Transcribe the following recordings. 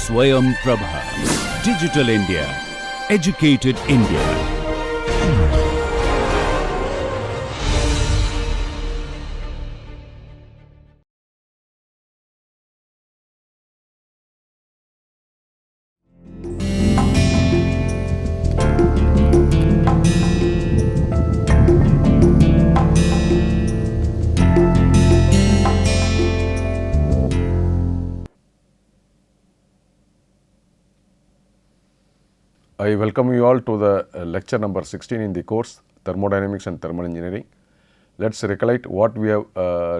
Swayam Prabha. Digital India. Educated India. I welcome you all to the lecture number 16 in the course Thermodynamics and Thermal Engineering. Let's recollect what we have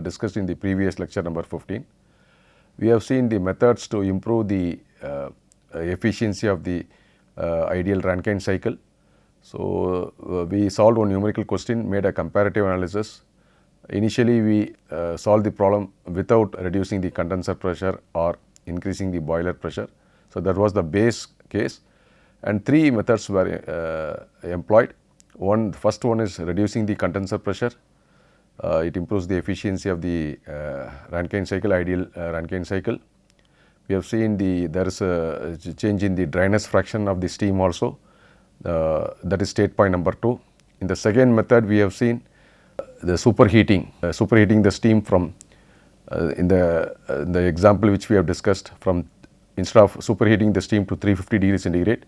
discussed in the previous lecture number 15. We have seen the methods to improve the efficiency of the ideal Rankine cycle. So, we solved one numerical question, made a comparative analysis. Initially, we solved the problem without reducing the condenser pressure or increasing the boiler pressure. So, that was the base case. And three methods were employed. First one is reducing the condenser pressure. It improves the efficiency of the Rankine cycle, ideal Rankine cycle. We have seen there is a change in the dryness fraction of the steam also. That is state point number 2. In the second method, we have seen the superheating the steam from in the example which we have discussed, from instead of superheating the steam to 350 degrees centigrade,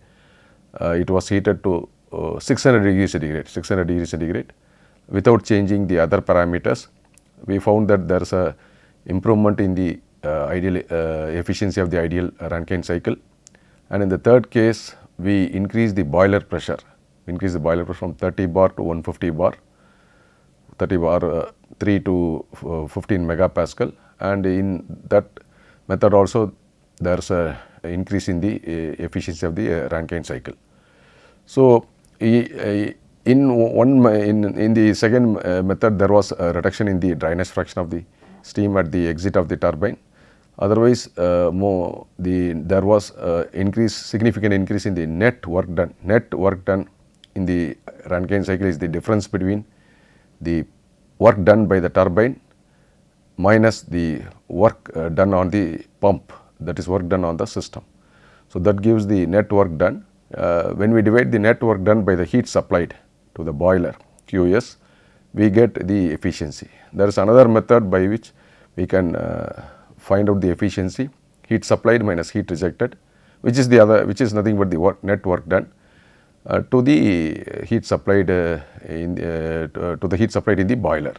it was heated to 600 degrees centigrade without changing the other parameters. We found that there is a improvement in the ideal efficiency of the ideal Rankine cycle. And in the third case, we increase the boiler pressure. From 30 bar to 150 bar, 3 to 15 megapascal, and in that method also there is a increase in the efficiency of the Rankine cycle. So, in the second method, there was a reduction in the dryness fraction of the steam at the exit of the turbine. Otherwise, there was significant increase in the net work done. Net work done in the Rankine cycle is the difference between the work done by the turbine minus the work done on the pump, that is work done on the system. So, that gives the net work done. When we divide the net work done by the heat supplied to the boiler QS, we get the efficiency. There is another method by which we can find out the efficiency, heat supplied minus heat rejected, which is nothing but the net work done to the heat supplied in the boiler.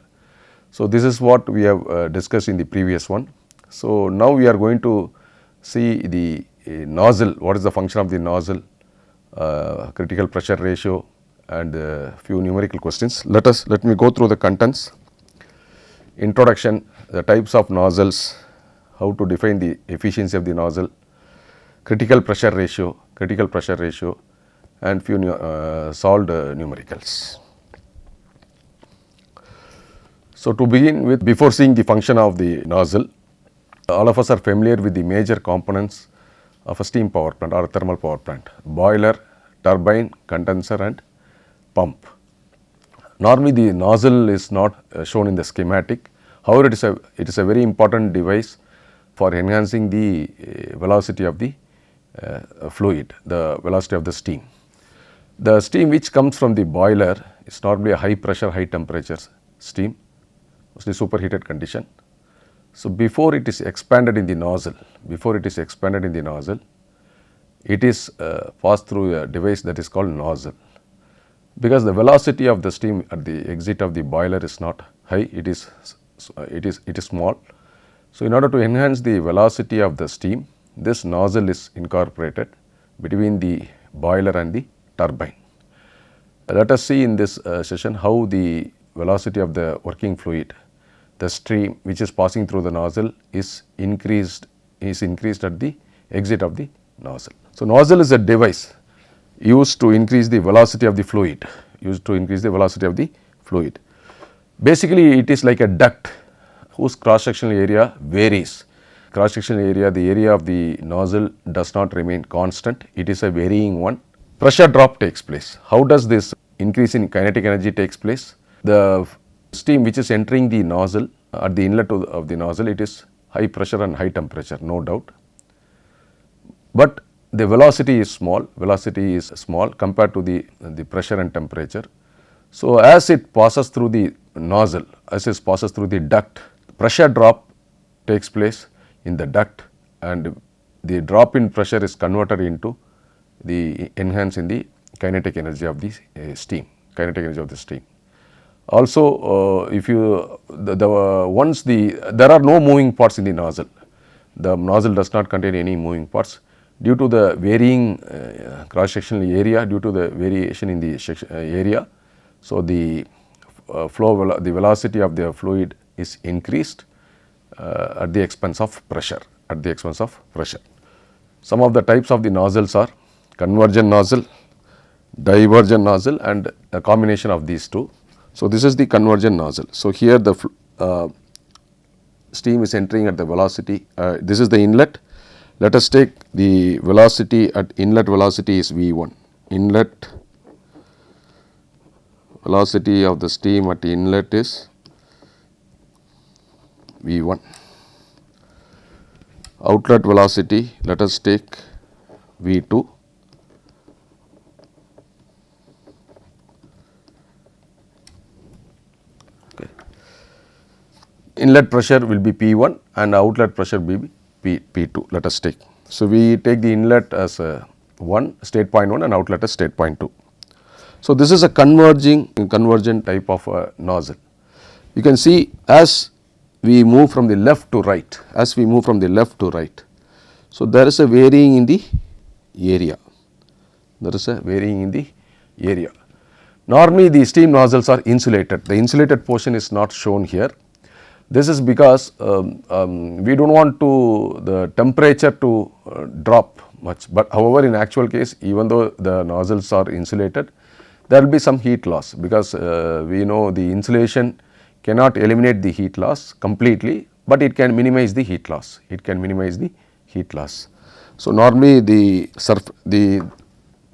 So, this is what we have discussed in the previous one. So, now we are going to see the nozzle, what is the function of the nozzle, critical pressure ratio, and few numerical questions. Let me go through the contents. Introduction, the types of nozzles, how to define the efficiency of the nozzle, critical pressure ratio, and few solved numericals. So, to begin with, before seeing the function of the nozzle, all of us are familiar with the major components of a steam power plant or a thermal power plant: boiler, turbine, condenser, and pump. Normally, the nozzle is not shown in the schematic. However, it is a very important device for enhancing the velocity of the fluid, the velocity of the steam. The steam which comes from the boiler is normally a high pressure, high temperature steam, mostly superheated condition. So, before it is expanded in the nozzle, it is passed through a device that is called nozzle. Because the velocity of the steam at the exit of the boiler is not high, it is small. So, in order to enhance the velocity of the steam, this nozzle is incorporated between the boiler and the turbine. Let us see in this session how the velocity of the working fluid, the stream which is passing through the nozzle, is increased at the exit of the nozzle. So, nozzle is a device used to increase the velocity of the fluid, Basically, it is like a duct whose cross-sectional area varies. The area of the nozzle does not remain constant, it is a varying one. Pressure drop takes place. How does this increase in kinetic energy takes place? The steam which is entering the nozzle, at the inlet of the nozzle, it is high pressure and high temperature, no doubt. but the velocity is small compared to the pressure and temperature. So as it passes through the nozzle, as it passes through the duct, pressure drop takes place in the duct, and the drop in pressure is converted into the enhance in the kinetic energy of the steam, Also, if you once there are no moving parts in the nozzle. The nozzle does not contain any moving parts due to the varying cross sectional area, due to the variation in the area. So the the velocity of the fluid is increased at the expense of pressure. Some of the types of the nozzles are convergent nozzle, divergent nozzle, and a combination of these two. So this is the convergent nozzle. So here the steam is entering at the velocity. This is the inlet. Let us take the velocity at inlet velocity is V1. Inlet velocity of the steam at inlet is V1. Outlet velocity, let us take V2. Okay. Inlet pressure will be P1 and outlet pressure will be P2, let us take. So we take the inlet as state point 1 and outlet as state point 2. So this is a convergent type of nozzle. You can see as we move from the left to right, so there is a varying in the area. Normally the steam nozzles are insulated. The insulated portion is not shown here. This is because we do not want the temperature to drop much, but however in actual case, even though the nozzles are insulated, there will be some heat loss, because we know the insulation cannot eliminate the heat loss completely, but it can minimize the heat loss. So normally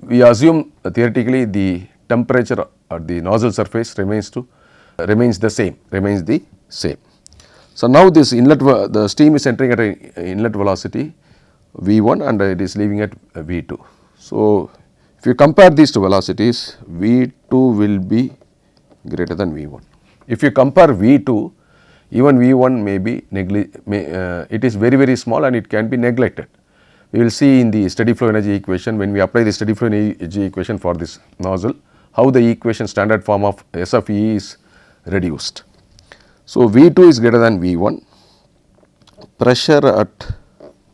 we assume theoretically the temperature at the nozzle surface remains the same. So now this inlet, the steam is entering at an inlet velocity V1 and it is leaving at V2. So if you compare these two velocities, V2 will be greater than V1. If you compare V2, even V1 may be it is very small and it can be neglected. We will see in the steady flow energy equation, when we apply the steady flow energy equation for this nozzle, how the equation standard form of S of E is reduced. So V2 is greater than V1, pressure at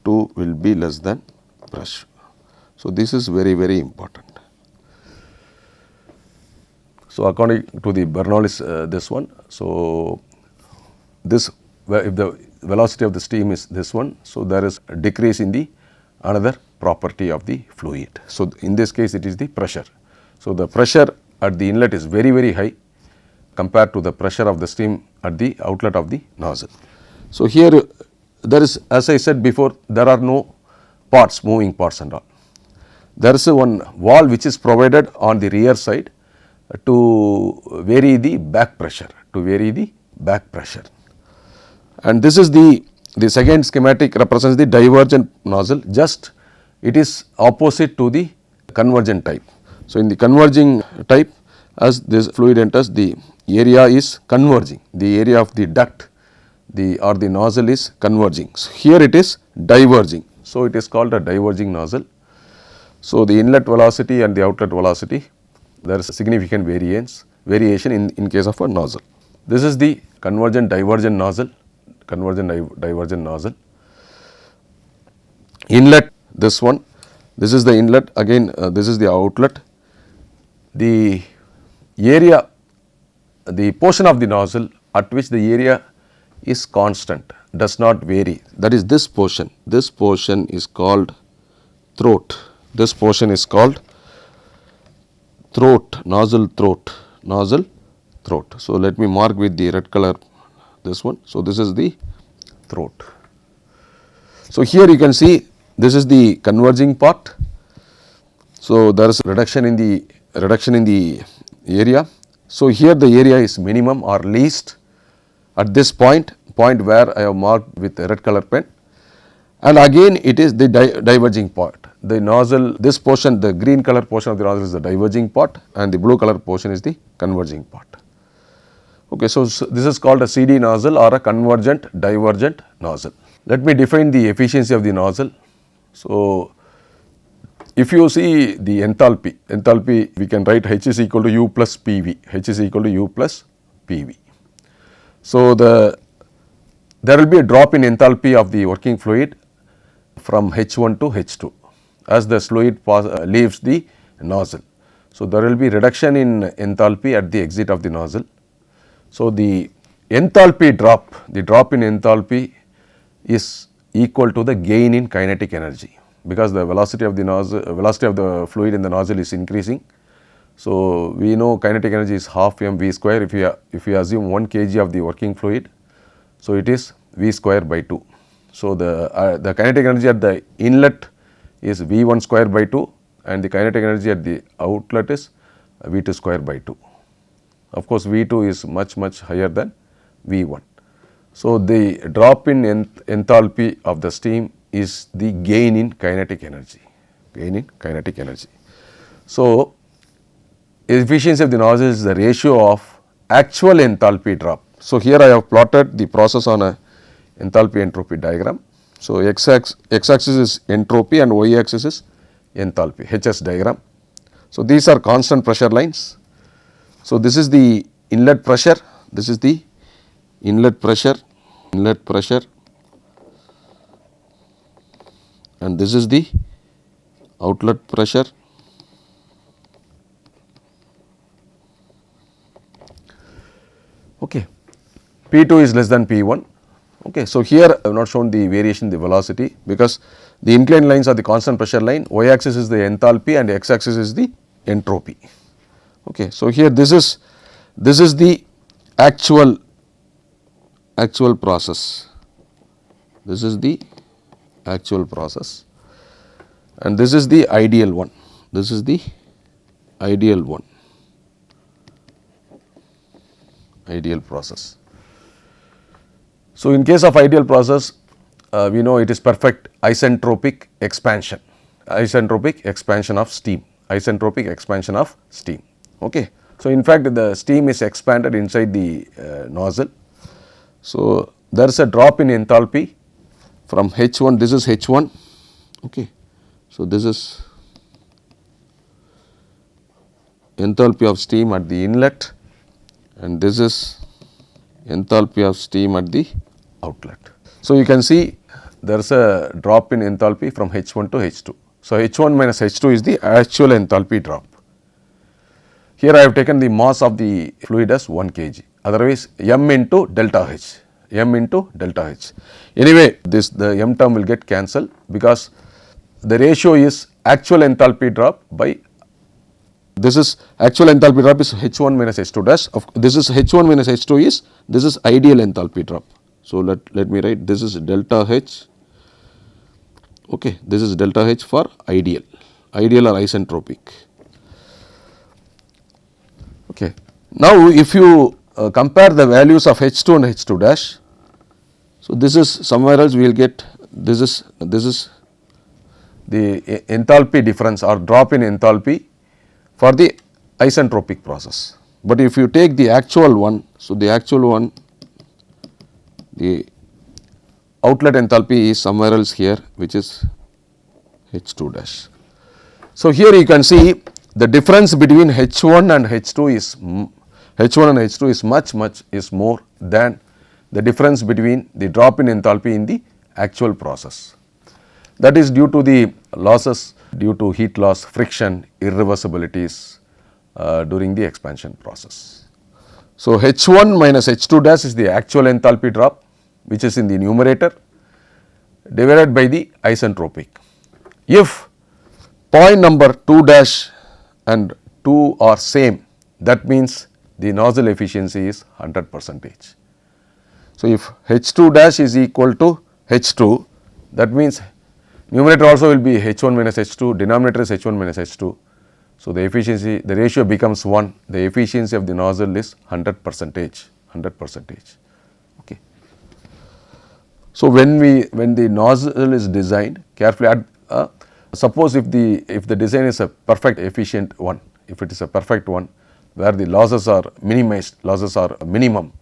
2 will be less than pressure. So this is very important. So according to the Bernoulli this one, so this, if the velocity of the steam is this one, so there is a decrease in the another property of the fluid. So in this case it is the pressure. So the pressure at the inlet is very high compared to the pressure of the steam at the outlet of the nozzle. So here there is, as I said before, there are no moving parts and all. There is one valve which is provided on the rear side to vary the back pressure, and this is the second schematic represents the divergent nozzle, just it is opposite to the convergent type. So in the converging type, as this fluid enters, the area is converging, the area of the duct or the nozzle is converging. So here it is diverging, so it is called a diverging nozzle. So the inlet velocity and the outlet velocity, there is a significant variation in case of a nozzle. This is the convergent divergent nozzle. Inlet, this one, this is the inlet, again this is the outlet. The area, the portion of the nozzle at which the area is constant, does not vary, that is this portion is called throat. This portion is called nozzle throat. So let me mark with the red color this one. So this is the throat. So here you can see this is the converging part. So there is a reduction in the area. So here the area is minimum or least at this point where I have marked with a red color pen, and again it is the diverging part. The nozzle, this portion, the green color portion of the nozzle is the diverging part and the blue color portion is the converging part. Okay, so this is called a CD nozzle or a convergent divergent nozzle. Let me define the efficiency of the nozzle. So, if you see the enthalpy we can write H is equal to U plus PV, H is equal to U plus PV. So, there will be a drop in enthalpy of the working fluid from H1 to H2 as the fluid leaves the nozzle. So, there will be reduction in enthalpy at the exit of the nozzle. So, the enthalpy drop, the drop in enthalpy is equal to the gain in kinetic energy, because the velocity of the nozzle, velocity of the fluid in the nozzle is increasing. So, we know kinetic energy is half mv square. If we assume 1 kg of the working fluid, so it is v square by 2. So, the kinetic energy at the inlet is v1 square by 2 and the kinetic energy at the outlet is v2 square by 2. Of course, v2 is much higher than v1. So, the drop in enthalpy of the steam is the gain in kinetic energy, So, efficiency of the nozzle is the ratio of actual enthalpy drop. So, here I have plotted the process on a enthalpy entropy diagram. So, x axis is entropy and y axis is enthalpy, HS diagram. So, these are constant pressure lines. So, this is the inlet pressure, this is the inlet pressure and this is the outlet pressure. Okay. P2 is less than P1. Okay. So, here I have not shown the variation in the velocity, because the inclined lines are the constant pressure line, y axis is the enthalpy and x axis is the entropy. Okay. So, here this is the actual process, this is the actual process and this is the ideal one, this is the ideal one, ideal process. So, in case of ideal process, we know it is perfect isentropic expansion of steam, Okay. So, in fact, the steam is expanded inside the nozzle. So, there is a drop in enthalpy from H1, this is H1, okay. So, this is enthalpy of steam at the inlet and this is enthalpy of steam at the outlet. So, you can see there is a drop in enthalpy from H1 to H2. So, H1 minus H2 is the actual enthalpy drop. Here I have taken the mass of the fluid as 1 kg, otherwise m into delta H. Anyway, the m term will get cancelled, because the ratio is actual enthalpy drop by, this is actual enthalpy drop is H1 minus H2 dash. This is H1 minus H2 is, this is ideal enthalpy drop. So, let me write, this is delta H, okay, this is delta H for ideal or isentropic. Okay. Now, if you compare the values of H2 and H2 dash, so this is somewhere else we will get, this is the enthalpy difference or drop in enthalpy for the isentropic process. But if you take the actual one, so the actual one, the outlet enthalpy is somewhere else here, which is H2 dash. So, here you can see the difference between H1 and H2 is much more than the difference between the drop in enthalpy in the actual process. That is due to the losses due to heat loss, friction, irreversibilities during the expansion process. So, H1 minus H2 dash is the actual enthalpy drop, which is in the numerator, divided by the isentropic. If point number 2 dash and 2 are same, that means the nozzle efficiency is 100%. So, if H2 dash is equal to H2, that means numerator also will be H1 minus H2, denominator is H1 minus H2. So, the efficiency, the ratio becomes 1, the efficiency of the nozzle is 100%. Okay. So when the nozzle is designed carefully, suppose if the design is a perfect efficient one, if it is a perfect one where the losses are minimized, losses are minimum,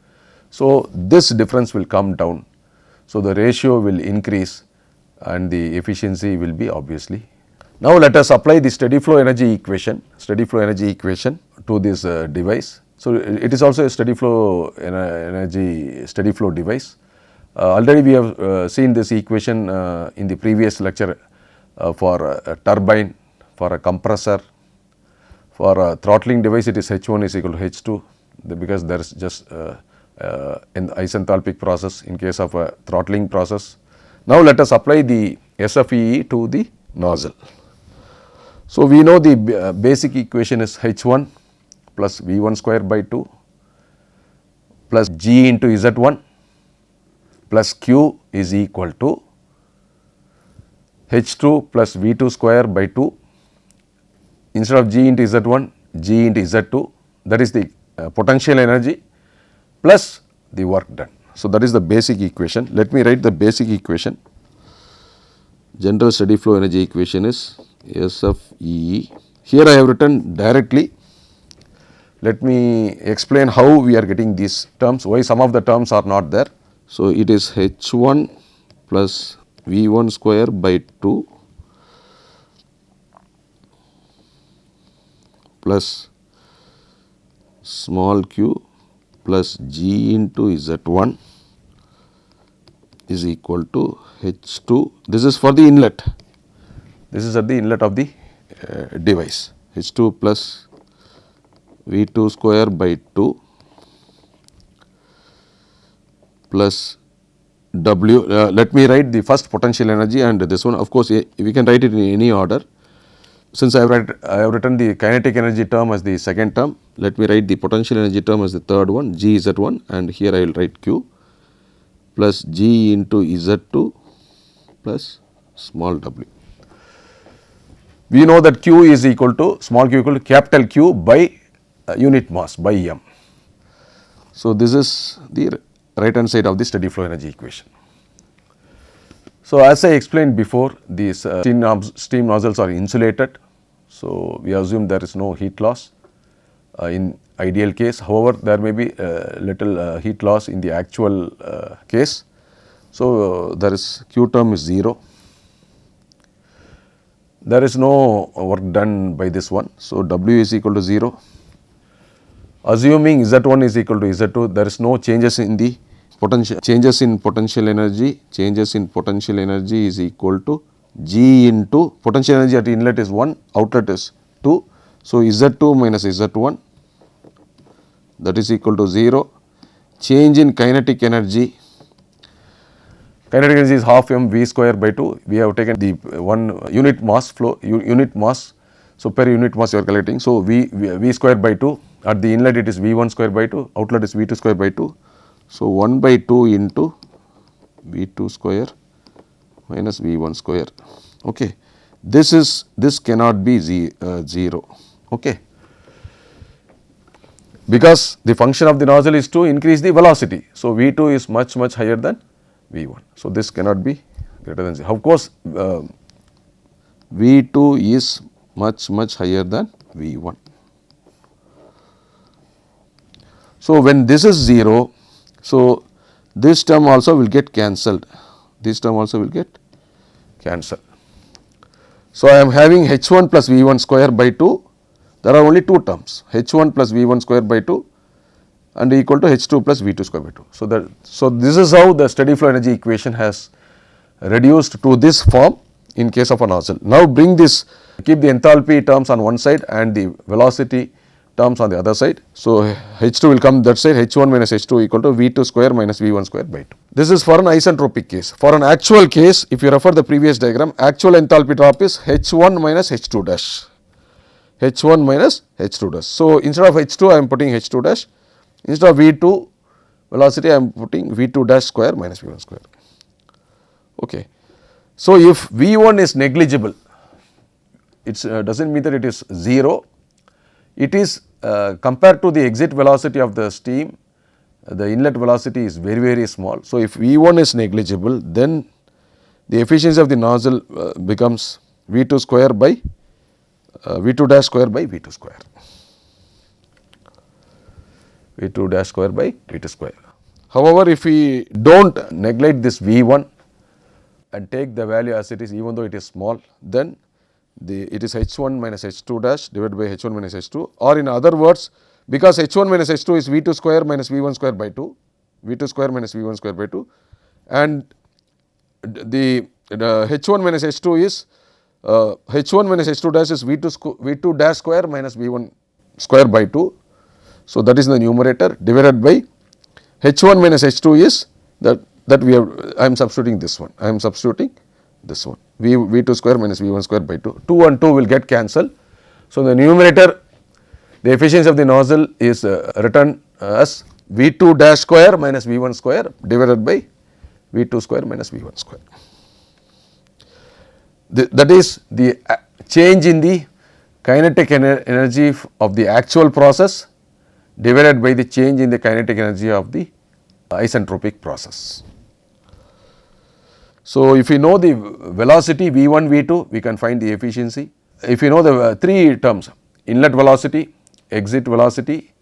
so this difference will come down, so the ratio will increase and the efficiency will be obviously. Now let us apply the steady flow energy equation to this device. So it is also a steady flow device. Already we have seen this equation in the previous lecture for a turbine, for a compressor, for a throttling device it is H1 is equal to H2 because there is just an isenthalpic process in case of a throttling process. Now let us apply the SFEE to the nozzle. So we know the basic equation is H1 plus V1 square by 2 plus G into Z1 plus Q is equal to H2 plus V2 square by 2, instead of G into Z1, G into Z2, that is the potential energy plus the work done. So that is the basic equation. Let me write the basic equation. General steady flow energy equation is SFEE. Here I have written directly. Let me explain how we are getting these terms, why some of the terms are not there. So it is H1 plus V1 square by 2 plus small q plus G into Z1 is equal to H2. This is for the inlet. This is at the inlet of the device. H2 plus V2 square by 2 plus W. Let me write the first potential energy and this one. Of course, we can write it in any order. Since I have written the kinetic energy term as the second term, let me write the potential energy term as the third one, G Z1, and here I will write Q plus G into Z2 plus small w. We know that Q is equal to, small q equal to capital Q by unit mass by M. So this is the right hand side of the steady flow energy equation. So as I explained before, these steam nozzles are insulated. So we assume there is no heat loss in ideal case. However, there may be little heat loss in the actual case. So there is Q term is 0. There is no work done by this one. So W is equal to 0. Assuming Z1 is equal to Z2, there is no changes in the potential. Changes in potential energy is equal to G into potential energy at inlet is 1, outlet is 2. So Z2 minus Z1, that is equal to 0. Change in kinetic energy. Kinetic energy is half m v square by 2. We have taken the one unit mass flow, unit mass. So per unit mass you are calculating. So v square by 2. At the inlet it is v1 square by 2. Outlet is v2 square by 2. So 1 by 2 into v2 square minus v1 square. Okay. This cannot be 0. Okay. Because the function of the nozzle is to increase the velocity. So v2 is much higher than v1. So this cannot be greater than 0. Of course, v2 is much higher than v1. So when this is 0, so this term also will get cancelled. So I am having H1 plus V1 square by 2. There are only two terms, H1 plus V1 square by 2 and equal to H2 plus V2 square by 2. So this is how the steady flow energy equation has reduced to this form in case of a nozzle. Now bring this, keep the enthalpy terms on one side and the velocity terms on the other side. So H2 will come that side, H1 minus H2 equal to V2 square minus V1 square by 2. This is for an isentropic case. For an actual case, if you refer the previous diagram, actual enthalpy drop is H1 minus H2 dash. H1 minus H2 dash. So instead of H2 I am putting H2 dash. Instead of V2 velocity I am putting V2 dash square minus V1 square. Okay. So if V1 is negligible, it does not mean that it is 0. It is compared to the exit velocity of the steam, the inlet velocity is very, very small. So, if V1 is negligible, then the efficiency of the nozzle becomes V2 square by V2 dash square by V2 square. V2 dash square by V2 square. However, if we do not neglect this V1 and take the value as it is, even though it is small, then it is H1 minus H2 dash divided by H1 minus H2, or in other words, because H1 minus H2 is V2 square minus V1 square by 2, V2 square minus V1 square by 2, and the H1 minus H2 is H1 minus H2 dash is V2 dash square minus V1 square by 2. So, that is the numerator divided by H1 minus H2 is that we have, I am substituting this one, V2 square minus V1 square by 2, 2 and 2 will get cancelled. So, the numerator, the efficiency of the nozzle is written as V2 dash square minus V1 square divided by V2 square minus V1 square. That is the change in the kinetic energy of the actual process divided by the change in the kinetic energy of the isentropic process. So, if we know the velocity V1, V2, we can find the efficiency. If you know the three terms, inlet velocity, exit velocity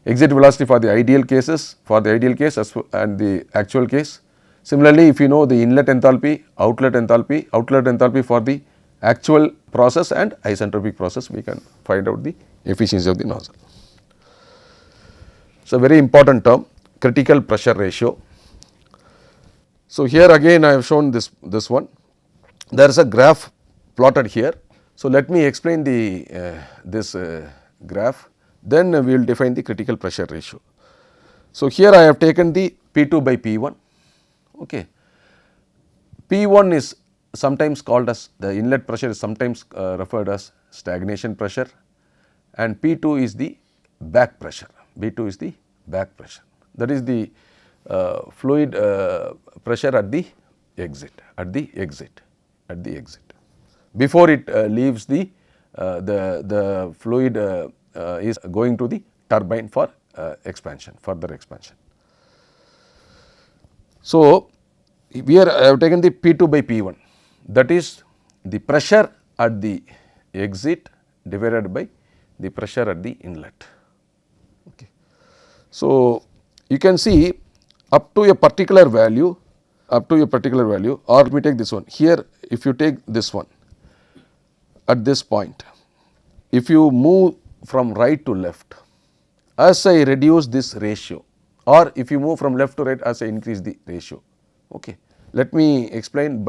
for the ideal cases, and the actual case. Similarly, if you know the inlet enthalpy, outlet enthalpy for the actual process and isentropic process, we can find out the efficiency of the nozzle. So, very important term, critical pressure ratio. So, here again I have shown this one. There is a graph plotted here. So, let me explain this graph, then we will define the critical pressure ratio. So, here I have taken the P2 by P1. Okay. P1 is sometimes called as, the inlet pressure is sometimes referred as stagnation pressure, and P2 is the back pressure, B2 is the back pressure, that is the fluid pressure at the exit, before it leaves the fluid is going to the turbine for further expansion. So, here I have taken the P2 by P1, that is the pressure at the exit divided by the pressure at the inlet. Okay. So, you can see up to a particular value, or let me take this one. Here, if you take this one at this point, if you move from right to left, as I reduce this ratio, or if you move from left to right as I increase the ratio. Okay. Let me explain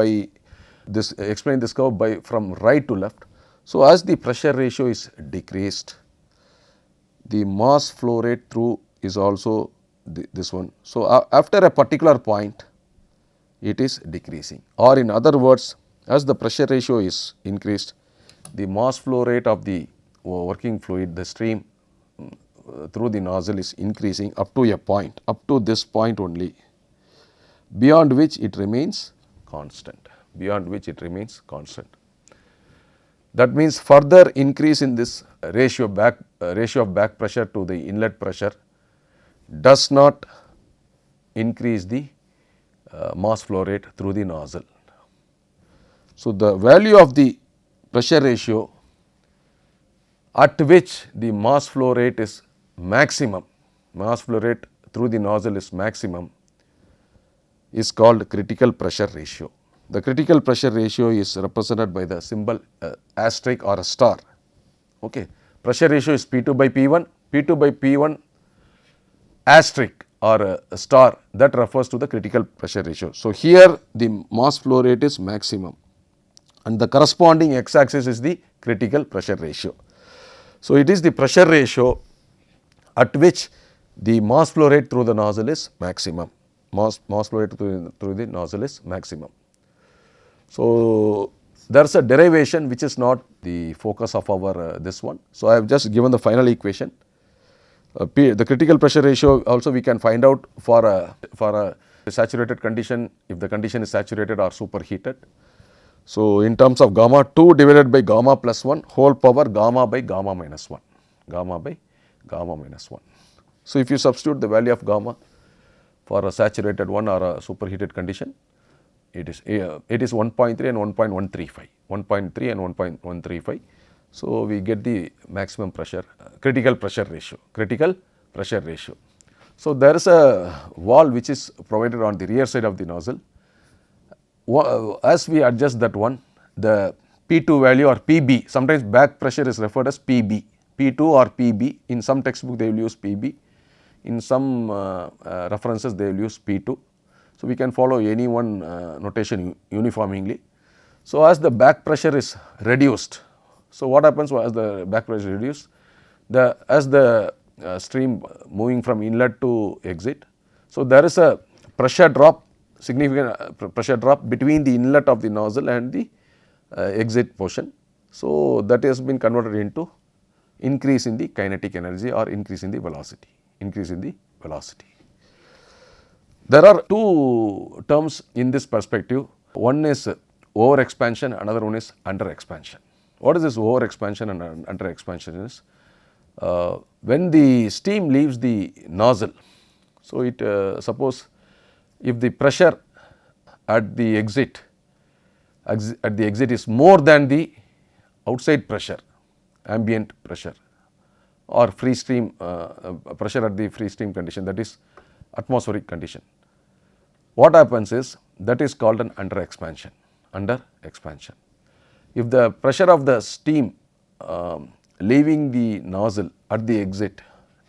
this curve by from right to left. So, as the pressure ratio is decreased, the mass flow rate through is also this one. So, after a particular point, it is decreasing, or in other words, as the pressure ratio is increased, the mass flow rate of the working fluid, the stream through the nozzle is increasing up to a point, up to this point only, beyond which it remains constant, That means further increase in this ratio of back pressure to the inlet pressure does not increase the mass flow rate through the nozzle. So, the value of the pressure ratio at which the mass flow rate is maximum, mass flow rate through the nozzle is maximum, is called critical pressure ratio. The critical pressure ratio is represented by the symbol asterisk or a star. Okay. Pressure ratio is P2 by P1 asterisk or a star, that refers to the critical pressure ratio. So, here the mass flow rate is maximum and the corresponding x axis is the critical pressure ratio. So, it is the pressure ratio at which the mass flow rate through the nozzle is maximum, mass flow rate through the nozzle is maximum. So, there is a derivation which is not the focus of our this one. So, I have just given the final equation. The critical pressure ratio also we can find out for a saturated condition, if the condition is saturated or superheated. So, in terms of gamma 2 divided by gamma plus 1 whole power gamma by gamma minus 1, So, if you substitute the value of gamma, for a saturated one or a superheated condition, it is 1.3 and 1.135, 1.3 and 1.135. So, we get the maximum pressure, critical pressure ratio. So, there is a valve which is provided on the rear side of the nozzle. As we adjust that one, the P2 value or PB, sometimes back pressure is referred as PB, P2 or PB. In some textbook they will use PB, in some references they will use P2. So, we can follow any one notation uniformly. So, as the back pressure is reduced, so what happens as the back pressure is reduced, as the stream moving from inlet to exit, so there is a pressure drop, significant pressure drop between the inlet of the nozzle and the exit portion. So, that has been converted into increase in the kinetic energy or increase in the velocity, There are two terms in this perspective. One is over expansion, another one is under expansion. What is this over expansion and under expansion is? When the steam leaves the nozzle, so it suppose if the pressure at the exit is more than the outside pressure, ambient pressure or free stream pressure at the free stream condition, that is atmospheric condition. What happens is, that is called an under expansion. If the pressure of the steam leaving the nozzle at the exit,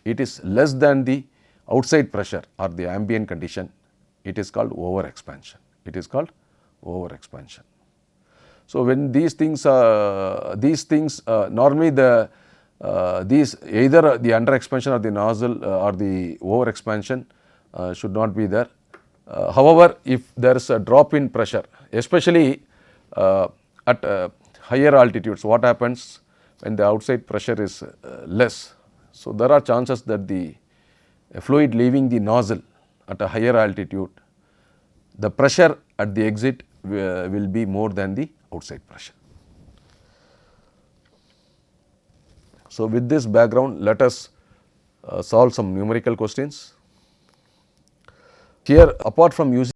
it is less than the outside pressure or the ambient condition, it is called over expansion. So, when these things normally these either the under expansion of the nozzle or the over expansion should not be there. However, if there is a drop in pressure, especially at higher altitudes, what happens when the outside pressure is less? So, there are chances that the fluid leaving the nozzle at a higher altitude, the pressure at the exit will be more than the outside pressure. So, with this background, let us solve some numerical questions. Here, apart from using